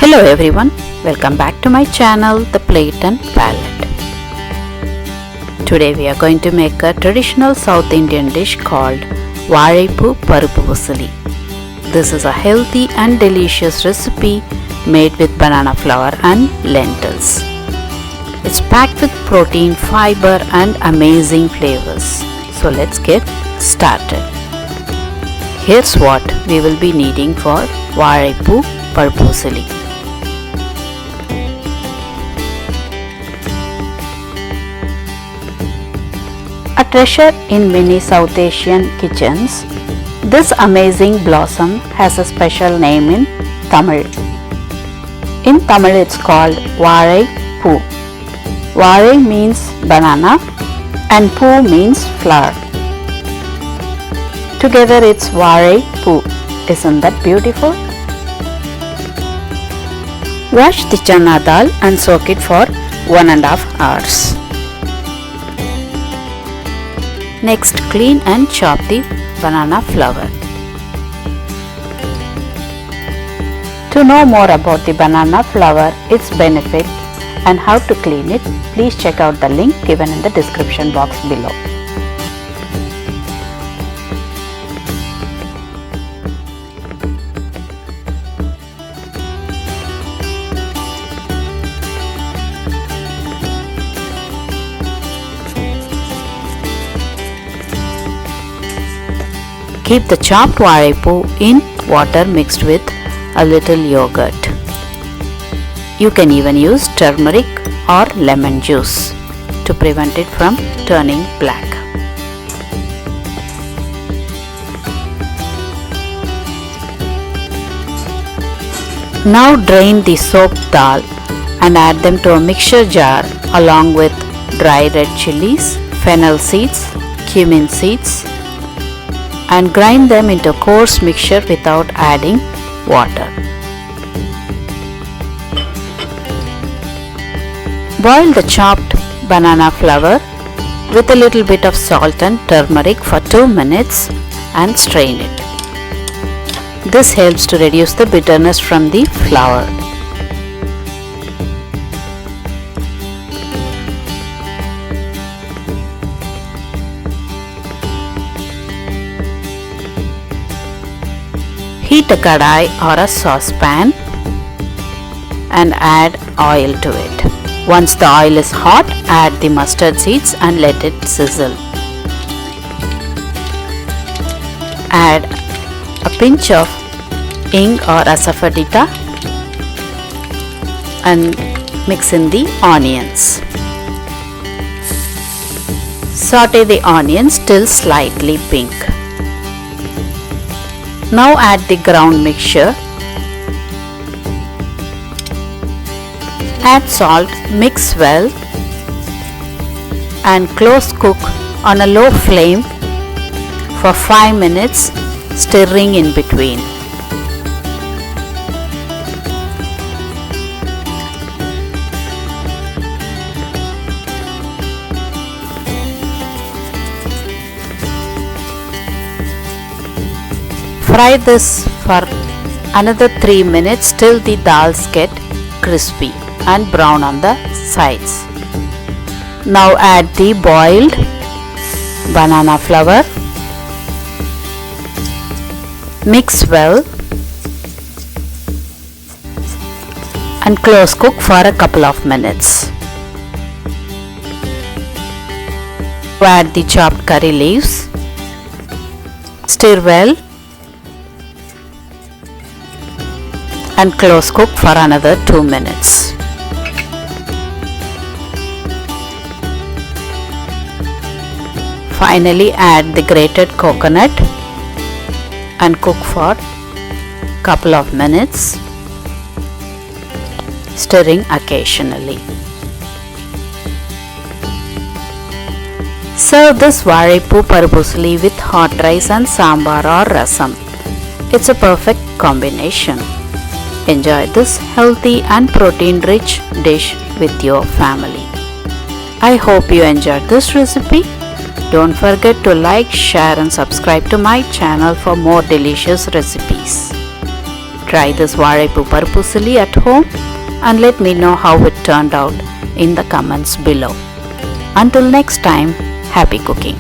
Hello everyone, welcome back to my channel The Plate and Palette. Today we are going to make a traditional South Indian dish called Vazhaipoo Paruppu usli. This is a healthy and delicious recipe made with banana flour and lentils. It's packed with protein, fiber and amazing flavors. So let's get started. Here's what we will be needing for Vazhaipoo Paruppu usli. A treasure in many South Asian kitchens, this amazing blossom has a special name in Tamil. In Tamil it's called Vazhaipoo. Vazhai means banana and poo means flower. Together it's Vazhaipoo. Isn't that beautiful? Wash the channa dal and soak it for 1.5 hours. Next, clean and chop the banana flour. To know more about the banana flour, its benefit and how to clean it, please check out the link given in the description box below. Keep the chopped vazhaipoo in water mixed with a little yogurt. You can even use turmeric or lemon juice to prevent it from turning black. Now drain the soaked dal and add them to a mixture jar along with dry red chilies, fennel seeds, cumin seeds, and grind them into a coarse mixture without adding water. Boil the chopped banana flour with a little bit of salt and turmeric for 2 minutes and strain it. This helps to reduce the bitterness from the flour. Heat a kadai or a saucepan and add oil to it. Once the oil is hot, add the mustard seeds and let it sizzle. Add a pinch of Hing or asafoetida and mix in the onions. Saute the onions till slightly pink. Now add the ground mixture. Add salt, mix well and close cook on a low flame for 5 minutes, stirring in between. Fry this for another 3 minutes till the dals get crispy and brown on the sides. Now add the boiled banana flour. Mix well and close cook for a couple of minutes. Add the chopped curry leaves. Stir well and close cook for another 2 minutes. Finally add the grated coconut and cook for couple of minutes, stirring occasionally. Serve this Vazhaipoo Paruppu usli with hot rice and sambar or rasam. It's a perfect combination. Enjoy this healthy and protein-rich dish with your family. I hope you enjoyed this recipe. Don't forget to like, share and subscribe to my channel for more delicious recipes. Try this Vazhaipoo Paruppu usli at home and let me know how it turned out in the comments below. Until next time, happy cooking.